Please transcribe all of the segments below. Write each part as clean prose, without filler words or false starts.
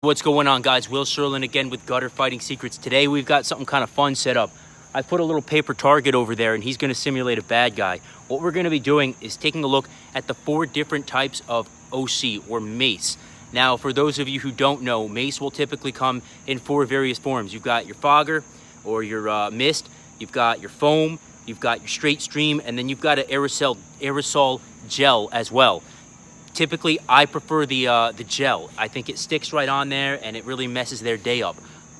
What's going on, guys? Will Sherlin again with Gutter Fighting Secrets. Today we've got something kind of fun set up. I put a little paper target over there and he's going to simulate a bad guy. What we're going to be doing is taking a look at the 4 different types of OC or mace. Now, for those of you who don't know, mace will typically come in 4 various forms. You've got your fogger or your mist, you've got your foam, you've got your straight stream, and then you've got an aerosol gel as well. Typically, I prefer the gel. I think it sticks right on there and it really messes their day up.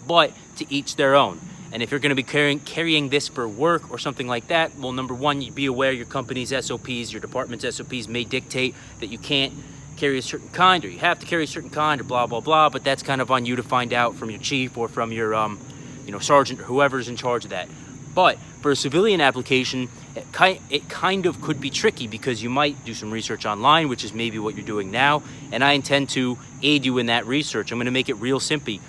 But to each their own. And if you're going to be carrying this for work or something like that, well, number one, you be aware your company's SOPs, your department's SOPs may dictate that you can't carry a certain kind, or you have to carry a certain kind, or blah, blah, blah. But that's kind of on you to find out from your chief or from your, sergeant or whoever's in charge of that. But for a civilian application, it kind of could be tricky because you might do some research online, which is maybe what you're doing now, and I intend to aid you in that research. I'm going to make it real simple.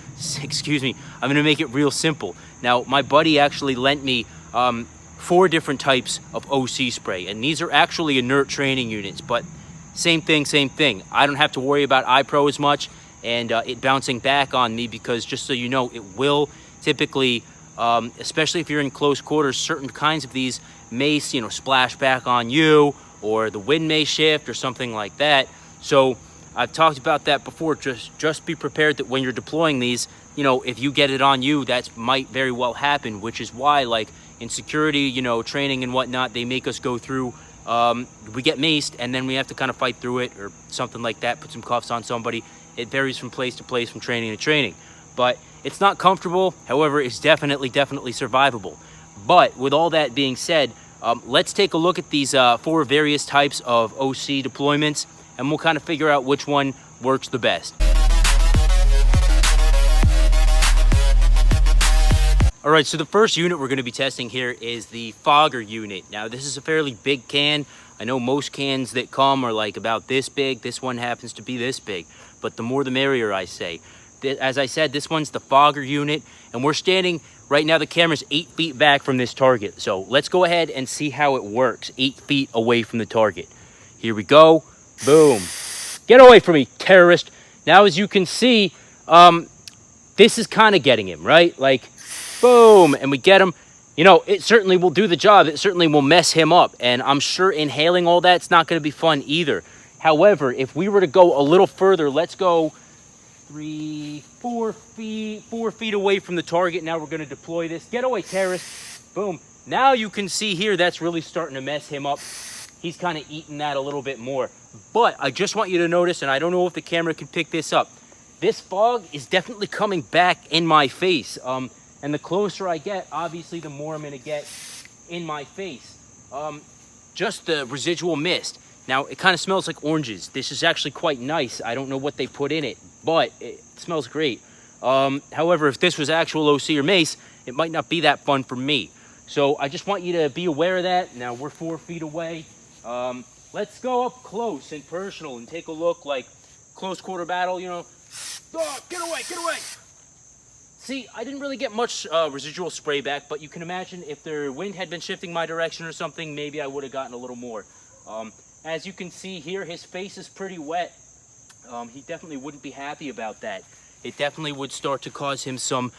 I'm going to make it real simple. Now, my buddy actually lent me 4 different types of OC spray, and these are actually inert training units, but same thing. I don't have to worry about iPro as much and it bouncing back on me because, just so you know, it will typically, especially if you're in close quarters, certain kinds of these mace, splash back on you, or the wind may shift or something like that. So I've talked about that before. Just be prepared that when you're deploying these, if you get it on you, that might very well happen, which is why, like in security, training and whatnot, they make us go through, we get maced and then we have to kind of fight through it or something like that, put some cuffs on somebody. It varies from place to place, from training to training. But it's not comfortable. However, it's definitely survivable. But with all that being said, let's take a look at these 4 various types of OC deployments, and we'll kind of figure out which one works the best. All right, so the first unit we're going to be testing here is the fogger unit. Now, this is a fairly big can. I know most cans that come are like about this big. This one happens to be this big, but the more the merrier, I say. As I said, this one's the fogger unit, and we're standing right now. The camera's 8 feet back from this target. So let's go ahead and see how it works 8 feet away from the target. Here we go. Boom. Get away from me, terrorist. Now, as you can see, this is kind of getting him, right? Like, boom, and we get him. It certainly will do the job. It certainly will mess him up, and I'm sure inhaling all that's not going to be fun either. However, if we were to go a little further, let's go 4 feet away from the target. Now we're going to deploy this. Get away, terrorist. Boom. Now you can see here that's really starting to mess him up. He's kind of eating that a little bit more. But I just want you to notice, and I don't know if the camera can pick this up, this fog is definitely coming back in my face. And the closer I get, obviously, the more I'm going to get in my face. Just the residual mist. Now, it kind of smells like oranges. This is actually quite nice. I don't know what they put in it, but it smells great. However, if this was actual OC or mace, it might not be that fun for me. So I just want you to be aware of that. Now, we're 4 feet away. Let's go up close and personal and take a look, like close quarter battle, Oh, get away, get away. See, I didn't really get much residual spray back, but you can imagine if the wind had been shifting my direction or something, maybe I would have gotten a little more. As you can see here, his face is pretty wet. He definitely wouldn't be happy about that. It definitely would start to cause him some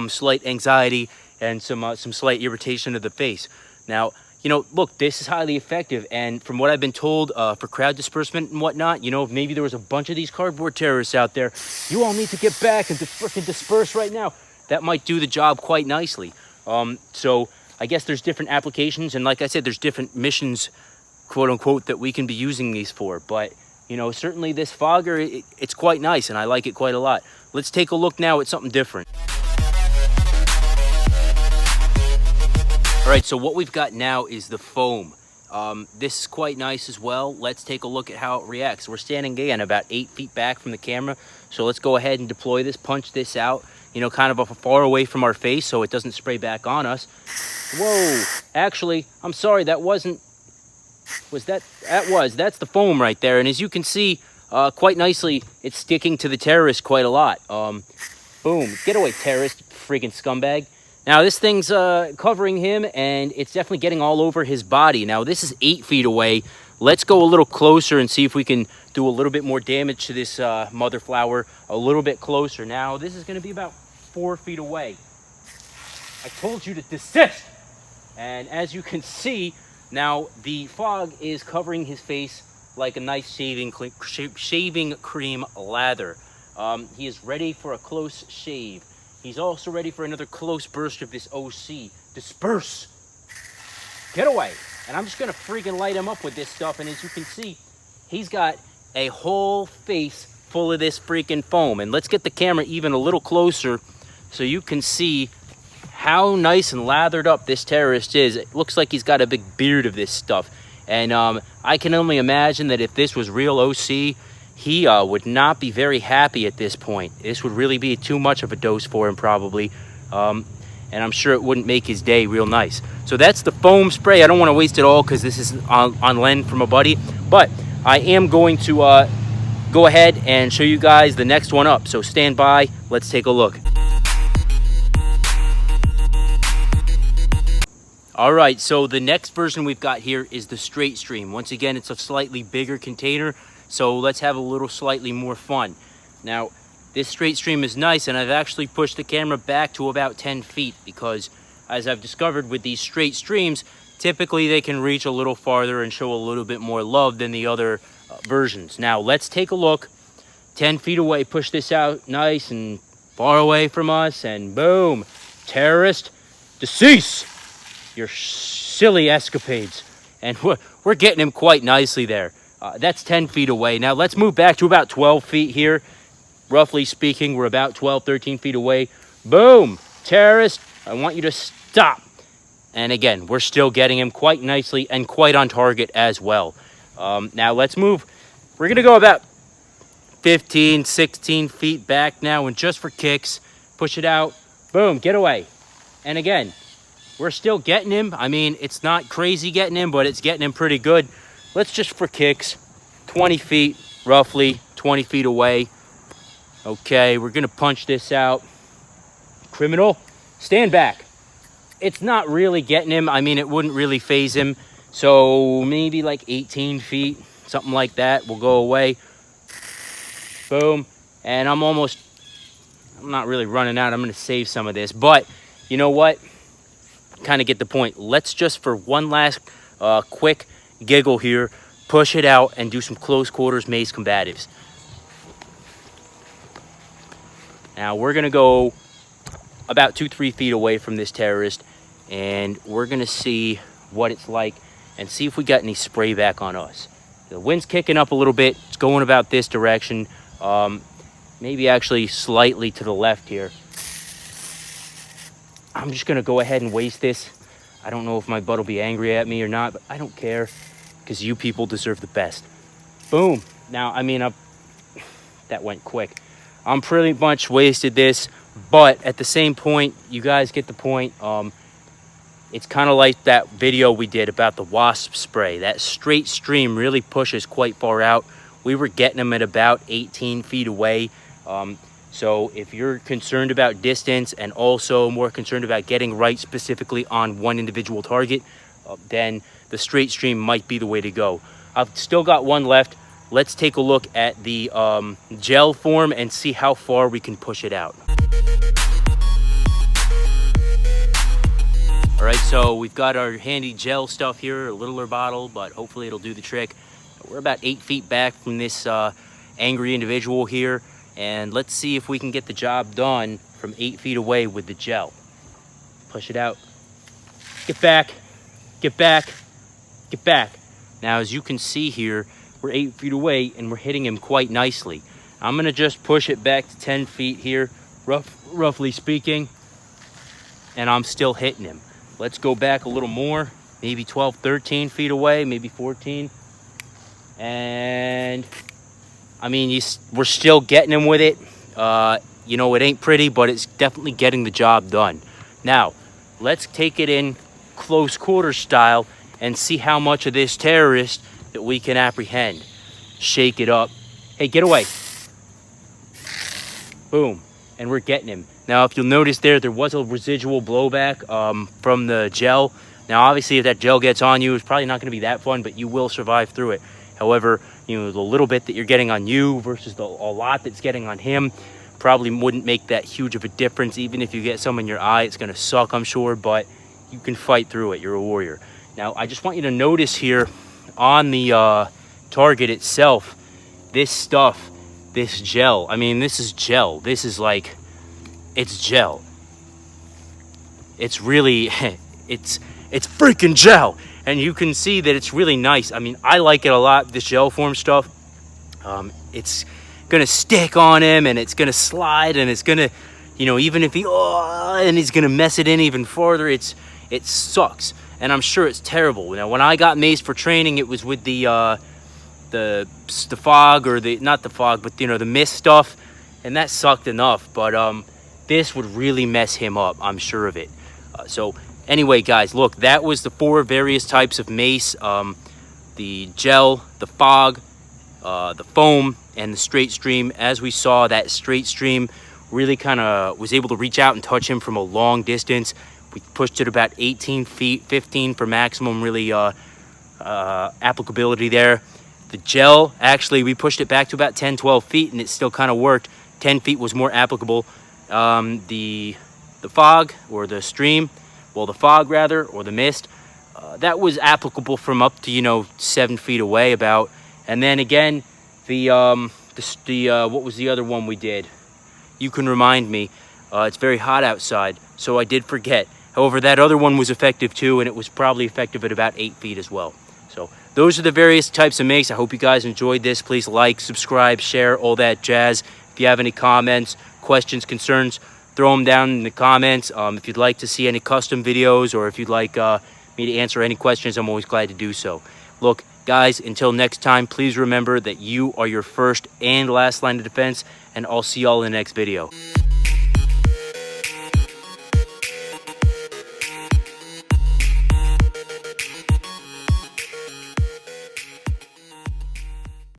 slight anxiety and some slight irritation of the face. Now, look, this is highly effective, and from what I've been told, for crowd disbursement and whatnot, if maybe there was a bunch of these cardboard terrorists out there, you all need to get back and freaking disperse right now. That might do the job quite nicely. So I guess there's different applications, and like I said, there's different missions, quote unquote, that we can be using these for. But certainly this fogger, it's quite nice, and I like it quite a lot. Let's take a look now at something different. All right, so what we've got now is the foam. This is quite nice as well. Let's take a look at how it reacts. We're standing again about 8 feet back from the camera. So let's go ahead and deploy this, punch this out, kind of far away from our face so it doesn't spray back on us. Whoa, actually, I'm sorry, that's the foam right there. And as you can see, quite nicely, it's sticking to the terrorist quite a lot. Boom, get away, terrorist, friggin' scumbag. Now, this thing's covering him, and it's definitely getting all over his body. Now, this is 8 feet away. Let's go a little closer and see if we can do a little bit more damage to this mother flower a little bit closer. Now, this is going to be about 4 feet away. I told you to desist. And as you can see, now the fog is covering his face like a nice shaving cream lather. He is ready for a close shave. He's also ready for another close burst of this OC. Disperse. Get away. And I'm just going to freaking light him up with this stuff. And as you can see, he's got a whole face full of this freaking foam. And let's get the camera even a little closer so you can see how nice and lathered up this terrorist is. It looks like he's got a big beard of this stuff. And I can only imagine that if this was real OC, he would not be very happy at this point. This would really be too much of a dose for him probably. And I'm sure it wouldn't make his day real nice. So that's the foam spray. I don't want to waste it all because this is on lend from a buddy. But I am going to go ahead and show you guys the next one up. So stand by. Let's take a look. All right, so the next version we've got here is the straight stream. Once again, it's a slightly bigger container, so let's have a little slightly more fun. Now, this straight stream is nice, and I've actually pushed the camera back to about 10 feet because, as I've discovered with these straight streams, typically they can reach a little farther and show a little bit more love than the other versions. Now, let's take a look. 10 feet away, push this out nice and far away from us, and boom, terrorist, decease your silly escapades. And we're getting him quite nicely there. That's 10 feet away. Now let's move back to about 12 feet here. Roughly speaking, we're about 12, 13 feet away. Boom, terrorist, I want you to stop. And again, we're still getting him quite nicely and quite on target as well. Now let's move. We're gonna go about 15, 16 feet back now, and just for kicks, push it out. Boom, get away. And again, we're still getting him. I mean, it's not crazy getting him, but it's getting him pretty good. Let's just for kicks, 20 feet, roughly 20 feet away. Okay, we're gonna punch this out. Criminal, stand back. It's not really getting him. I mean, it wouldn't really phase him. So maybe like 18 feet, something like that will go away. Boom, and I'm not really running out. I'm gonna save some of this, but you know what? Kind of get the point. Let's just for one last quick giggle here, push it out and do some close quarters mace combatives. Now we're gonna go about 2-3 feet away from this terrorist, and we're gonna see what it's like and see if we got any spray back on us. The wind's kicking up a little bit. It's going about this direction, maybe actually slightly to the left here. I'm just gonna go ahead and waste this. I don't know if my bud will be angry at me or not, but I don't care because you people deserve the best. Boom. Now, I mean, that went quick. I'm pretty much wasted this, but at the same point, you guys get the point. It's kind of like that video we did about the wasp spray. That straight stream really pushes quite far out. We were getting them at about 18 feet away. So if you're concerned about distance and also more concerned about getting right specifically on one individual target, then the straight stream might be the way to go. I've still got one left. Let's take a look at the gel form and see how far we can push it out. All right, so we've got our handy gel stuff here, a littler bottle, but hopefully it'll do the trick. We're about 8 feet back from this angry individual here. And let's see if we can get the job done from 8 feet away with the gel. Push it out. Get back, get back, get back. Now, as you can see here, we're 8 feet away and we're hitting him quite nicely. I'm gonna just push it back to 10 feet here, roughly speaking, and I'm still hitting him. Let's go back a little more, maybe 12, 13 feet away, maybe 14. And I mean, we're still getting him with it. You know, it ain't pretty, but it's definitely getting the job done. Now, let's take it in close quarter style and see how much of this terrorist that we can apprehend. Shake it up. Hey, get away. Boom. And we're getting him. Now, if you'll notice there was a residual blowback from the gel. Now, obviously, if that gel gets on you, it's probably not going to be that fun, but you will survive through it. However, you know, the little bit that you're getting on you versus a lot that's getting on him probably wouldn't make that huge of a difference. Even if you get some in your eye, it's going to suck, I'm sure, but you can fight through it. You're a warrior. Now, I just want you to notice here on the target itself, this stuff, this gel. I mean, this is gel. This is like, it's gel. It's really, it's freaking gel. And you can see that it's really nice. I mean, I like it a lot, this gel form stuff. It's gonna stick on him, and it's gonna slide, and it's gonna, you know, even if and he's gonna mess it in even farther. It sucks, and I'm sure it's terrible. Now, when I got Mace for training, it was with the fog, or not the fog, but you know, the mist stuff, and that sucked enough. But this would really mess him up, I'm sure of it. So anyway, guys, look, that was the 4 various types of Mace: the gel, the fog, the foam, and the straight stream. As we saw, that straight stream really kind of was able to reach out and touch him from a long distance. We pushed it about 18 feet, 15 for maximum really applicability there. The gel, actually, we pushed it back to about 10, 12 feet, and it still kind of worked. 10 feet was more applicable. The fog, or the stream, well, the fog rather, or the mist, that was applicable from up to, you know, 7 feet away about. And then again, what was the other one we did? You can remind me. It's very hot outside, so I did forget. However, that other one was effective too, and it was probably effective at about 8 feet as well. So those are the various types of Mace. I hope you guys enjoyed this. Please like, subscribe, share, all that jazz. If you have any comments, questions, concerns, throw them down in the comments. If you'd like to see any custom videos, or if you'd like me to answer any questions, I'm always glad to do so. Look, guys, until next time, please remember that you are your first and last line of defense, and I'll see y'all in the next video.